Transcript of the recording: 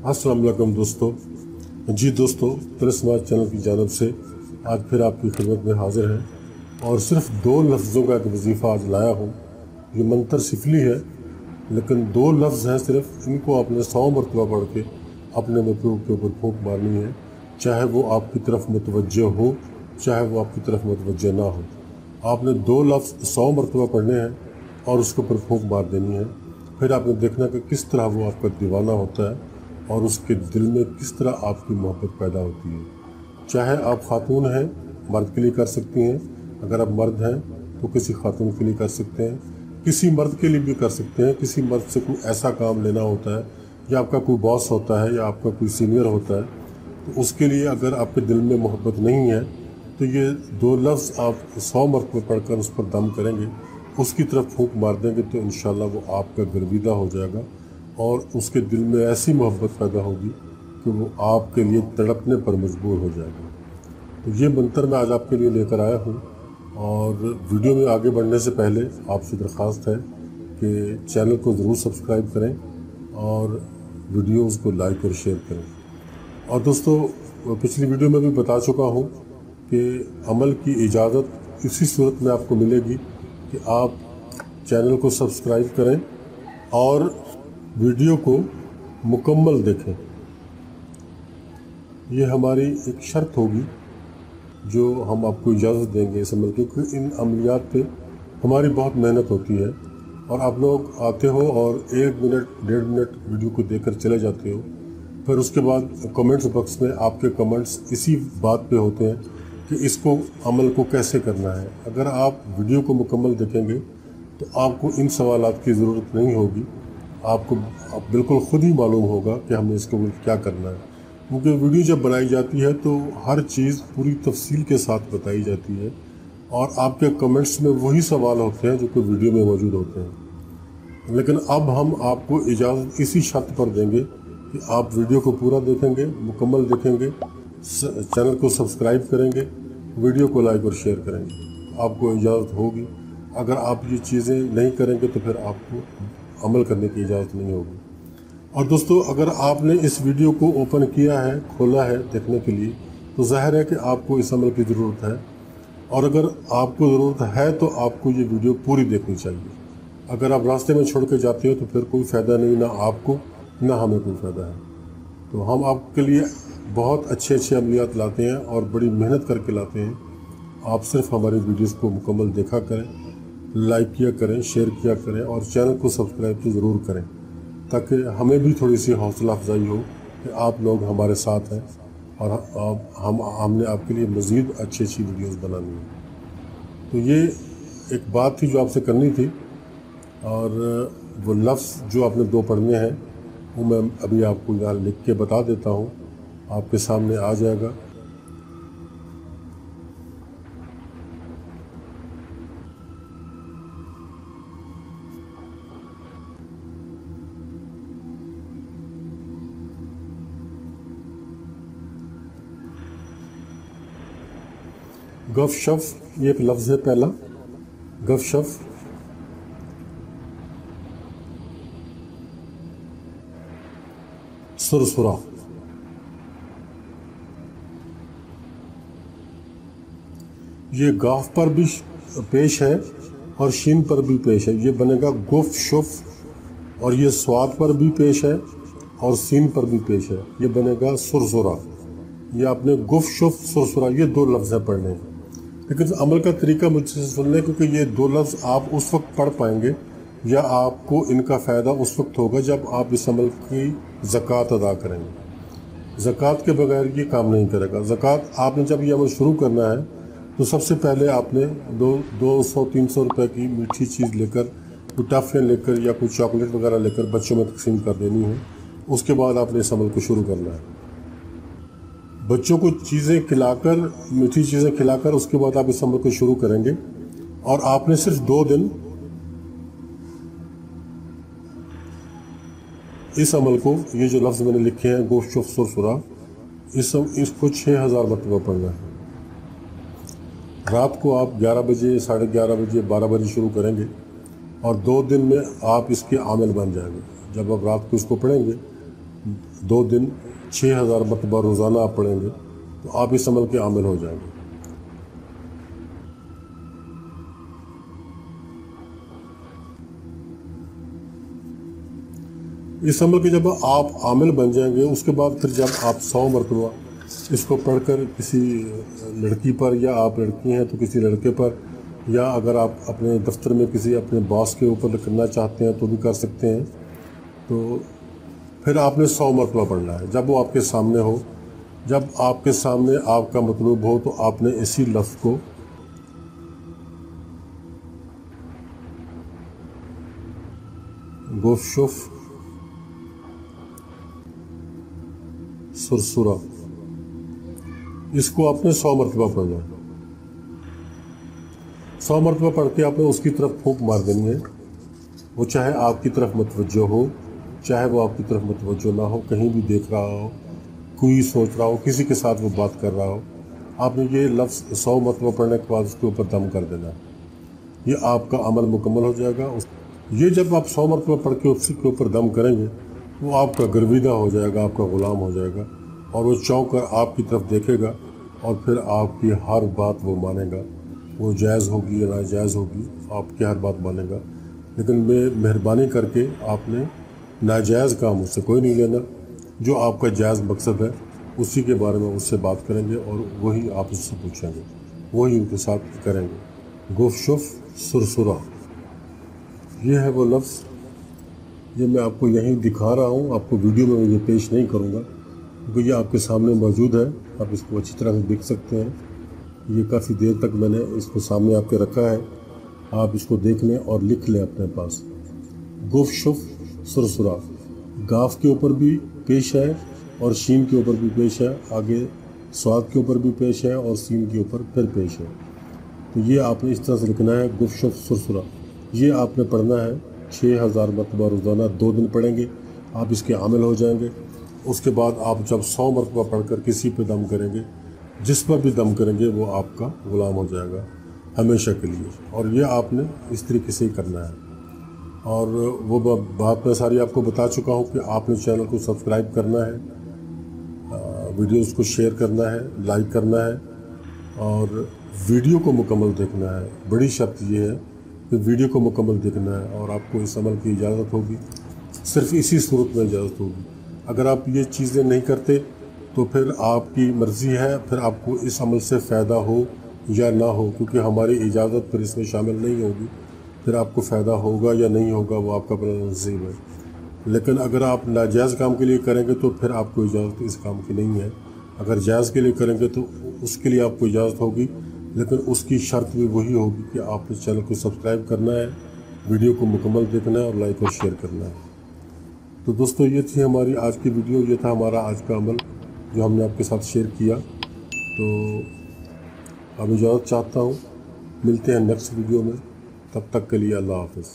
अस्सलाम वालेकुम दोस्तों। जी दोस्तों, तिलस्मात चैनल की जानब से आज फिर आपकी खिदमत में हाजिर है और सिर्फ 2 लफ्ज़ों का एक वजीफ़ा आज लाया हूँ। ये मंतर सिफली है, लेकिन 2 लफ्ज़ हैं सिर्फ। इनको आपने 100 मरतबा पढ़ के अपने महबूब के ऊपर फूंक मारनी है, चाहे वो आपकी तरफ मुतवज्जह हो, चाहे वो आपकी तरफ मुतवज्जह ना हो। आपने 2 लफ्ज़ 100 मरतबा पढ़ने हैं और उसके ऊपर फूंक मार देनी है। फिर आपने देखना कि किस तरह वो आपका दीवाना होता है और उसके दिल में किस तरह आपकी मोहब्बत पैदा होती है। चाहे आप खातून हैं, मर्द के लिए कर सकती हैं। अगर आप मर्द हैं तो किसी खातून के लिए कर सकते हैं, किसी मर्द के लिए भी कर सकते हैं। किसी मर्द से कोई ऐसा काम लेना होता है, या आपका कोई बॉस होता है, या आपका कोई सीनियर होता है, तो उसके लिए अगर आपके दिल में मोहब्बत नहीं है तो ये 2 लफ्ज़ आप 100 मरतबा पढ़कर उस पर दम करेंगे, उसकी तरफ फूंक मार देंगे तो इंशाल्लाह वो आपका गर्विदा हो जाएगा और उसके दिल में ऐसी मोहब्बत पैदा होगी कि वो आपके लिए तड़पने पर मजबूर हो जाएगा। तो ये मंतर मैं आज आपके लिए लेकर आया हूँ। और वीडियो में आगे बढ़ने से पहले आपसे दरख्वास्त है कि चैनल को ज़रूर सब्सक्राइब करें और वीडियोज़ को लाइक और शेयर करें। और दोस्तों, पिछली वीडियो में भी बता चुका हूँ कि अमल की इजाज़त इसी सूरत में आपको मिलेगी कि आप चैनल को सब्सक्राइब करें और वीडियो को मुकम्मल देखें। ये हमारी एक शर्त होगी जो हम आपको इजाज़त देंगे इस अमल की, क्योंकि इन अमलियात पे हमारी बहुत मेहनत होती है और आप लोग आते हो और 1 मिनट 1.5 मिनट वीडियो को देखकर चले जाते हो। फिर उसके बाद कमेंट्स बॉक्स में आपके कमेंट्स इसी बात पे होते हैं कि इसको अमल को कैसे करना है। अगर आप वीडियो को मुकम्मल देखेंगे तो आपको इन सवालात की ज़रूरत नहीं होगी। आपको बिल्कुल ख़ुद ही मालूम होगा कि हमने इसको क्या करना है, क्योंकि वीडियो जब बनाई जाती है तो हर चीज़ पूरी तफसील के साथ बताई जाती है और आपके कमेंट्स में वही सवाल होते हैं जो कि वीडियो में मौजूद होते हैं। लेकिन अब हम आपको इजाज़त इसी शर्त पर देंगे कि आप वीडियो को पूरा देखेंगे, मुकम्मल देखेंगे, चैनल को सब्सक्राइब करेंगे, वीडियो को लाइक और शेयर करेंगे, आपको इजाज़त होगी। अगर आप ये चीज़ें नहीं करेंगे तो फिर आपको अमल करने की इजाज़त नहीं होगी। और दोस्तों, अगर आपने इस वीडियो को ओपन किया है, खोला है देखने के लिए, तो ज़ाहिर है कि आपको इस अमल की ज़रूरत है। और अगर आपको ज़रूरत है तो आपको ये वीडियो पूरी देखनी चाहिए। अगर आप रास्ते में छोड़ के जाते हो तो फिर कोई फ़ायदा नहीं, ना आपको ना हमें कोई फ़ायदा है। तो हम आपके लिए बहुत अच्छे अमलियात लाते हैं और बड़ी मेहनत करके लाते हैं। आप सिर्फ हमारी वीडियोज़ को मुकम्मल देखा करें, लाइक किया करें, शेयर किया करें और चैनल को सब्सक्राइब तो ज़रूर करें, ताकि हमें भी थोड़ी सी हौसला अफजाई हो कि आप लोग हमारे साथ हैं और हमने आपके लिए मज़ीद अच्छी वीडियोज़ बनानी है। तो ये एक बात थी जो आपसे करनी थी। और वो लफ्ज़ जो आपने 2 पढ़ने हैं वो मैं अभी आपको यहाँ लिख के बता देता हूँ, आपके सामने आ जाएगा। गफशफ ये एक लफ्ज़ है पहला, गफशफ। सुरसुरा, ये गाफ पर भी पेश है और शीन पर भी पेश है, ये बनेगा गुफ शुफ। और ये स्वाद पर भी पेश है और सीन पर भी पेश है, ये बनेगा सुरसुरा। ये आपने गुफ शुफ सुरसुरा ये 2 लफ्ज़ है पढ़ने हैं। लेकिन अमल का तरीका मुझसे सुन लें, क्योंकि ये 2 लफ्ज़ आप उस वक्त पढ़ पाएंगे या आपको इनका फ़ायदा उस वक्त होगा जब आप इस अमल की ज़कात अदा करेंगे। ज़कात के बगैर ये काम नहीं करेगा। ज़कात आपने जब ये अमल शुरू करना है तो सबसे पहले आपने 200-300 रुपए की मीठी चीज़ लेकर, कोई टॉफ़ियाँ लेकर या कोई चॉकलेट वगैरह लेकर बच्चों में तकसीम कर देनी है। उसके बाद आपने इस अमल को शुरू करना है। बच्चों को चीज़ें खिलाकर, मीठी चीज़ें खिलाकर उसके बाद आप इस अमल को शुरू करेंगे। और आपने सिर्फ 2 दिन इस अमल को, ये जो लफ्ज़ मैंने लिखे हैं गोश्त सुरसुरा, इसको 6000 मरतबा पढ़ना है। रात को आप 11 बजे, 11:30 बजे, 12 बजे शुरू करेंगे और 2 दिन में आप इसके आमिल बन जाएंगे। जब आप रात को इसको पढ़ेंगे 2 दिन 6000 मरतबा रोज़ाना आप पढ़ेंगे तो आप इस अमल के आमिल हो जाएंगे। इस अमल के जब आप आमिल बन जाएंगे, उसके बाद फिर जब आप 100 मरतबा इसको पढ़कर किसी लड़की पर, या आप लड़की हैं तो किसी लड़के पर, या अगर आप अपने दफ्तर में किसी अपने बॉस के ऊपर करना चाहते हैं तो भी कर सकते हैं। तो फिर आपने 100 मरतबा पढ़ना है। जब वो आपके सामने हो, जब आपके सामने आपका मतलूब हो, तो आपने इसी लफ्ज़ को गुफ्शुफ सुरसुरा, इसको आपने 100 मरतबा पढ़ना है। 100 मरतबा पढ़ के आपने उसकी तरफ फूंक मार देनी है। वो चाहे आपकी तरफ मुतवज्जो हो, चाहे वो आपकी तरफ मुतवज्जो ना हो, कहीं भी देख रहा हो, कोई सोच रहा हो, किसी के साथ वो बात कर रहा हो, आपने ये लफ्ज़ 100 मरतबा पढ़ने के बाद उसके ऊपर दम कर देना है। ये आपका अमल मुकम्मल हो जाएगा। ये जब आप 100 मरतबा पढ़ के उसी के ऊपर दम करेंगे, वो आपका गर्विदा हो जाएगा, आपका ग़ुलाम हो जाएगा, और वो चौंक कर आपकी तरफ देखेगा और फिर आपकी हर बात वो मानेगा। वो जायज़ होगी या नाजायज़ होगी, आपकी हर बात मानेगा। लेकिन मेहरबानी करके आपने नाजायज़ काम उससे कोई नहीं लेना। जो आपका जायज़ मकसद है उसी के बारे में उससे बात करेंगे और वही आप उससे पूछेंगे, वही उनके साथ करेंगे। गुफ्शुफ सुरसुरा, ये है वो लफ्ज़। ये मैं आपको यहीं दिखा रहा हूँ, आपको वीडियो में ये पेश नहीं करूँगा क्योंकि ये आपके सामने मौजूद है, आप इसको अच्छी तरह से देख सकते हैं। ये काफ़ी देर तक मैंने इसको सामने आपके रखा है, आप इसको देख लें और लिख लें अपने पास। गुफ्शुफ सुरसुरा, गाफ के ऊपर भी पेश है और शीन के ऊपर भी पेश है, आगे स्वाद के ऊपर भी पेश है और सीन के ऊपर फिर पेश है। तो ये आपने इस तरह से लिखना है, गुफ्शुफ सुरसुरा। ये आपने पढ़ना है 6000 मरतबा रोज़ाना, 2 दिन पढ़ेंगे, आप इसके आमिल हो जाएंगे। उसके बाद आप जब 100 मरतबा पढ़कर किसी पे दम करेंगे, जिस पर भी दम करेंगे, वो आपका ग़ुलाम हो जाएगा हमेशा के लिए। और ये आपने इस तरीके से ही करना है। और वो बात मैं सारी आपको बता चुका हूँ कि आपने चैनल को सब्सक्राइब करना है, वीडियोस को शेयर करना है, लाइक करना है और वीडियो को मुकम्मल देखना है। बड़ी शर्त ये है कि वीडियो को मुकम्मल देखना है और आपको इस अमल की इजाज़त होगी। सिर्फ़ इसी सूरत में इजाज़त होगी। अगर आप ये चीज़ें नहीं करते तो फिर आपकी मर्ज़ी है, फिर आपको इस अमल से फ़ायदा हो या ना हो, क्योंकि हमारी इजाज़त फिर इसमें शामिल नहीं होगी। फिर आपको फ़ायदा होगा या नहीं होगा वो आपका अपना नसीब है। लेकिन अगर आप नाजायज़ काम के लिए करेंगे तो फिर आपको इजाज़त इस काम की नहीं है। अगर जायज़ के लिए करेंगे तो उसके लिए आपको इजाज़त होगी, लेकिन उसकी शर्त भी वही होगी कि आपने चैनल को सब्सक्राइब करना है, वीडियो को मुकम्मल देखना है और लाइक और शेयर करना है। तो दोस्तों, ये थी हमारी आज की वीडियो, ये था हमारा आज का अमल जो हमने आपके साथ शेयर किया। तो अब इजाज़त चाहता हूँ, मिलते हैं नेक्स्ट वीडियो में, तब तक के लिए अल्लाह हाफ़िज़।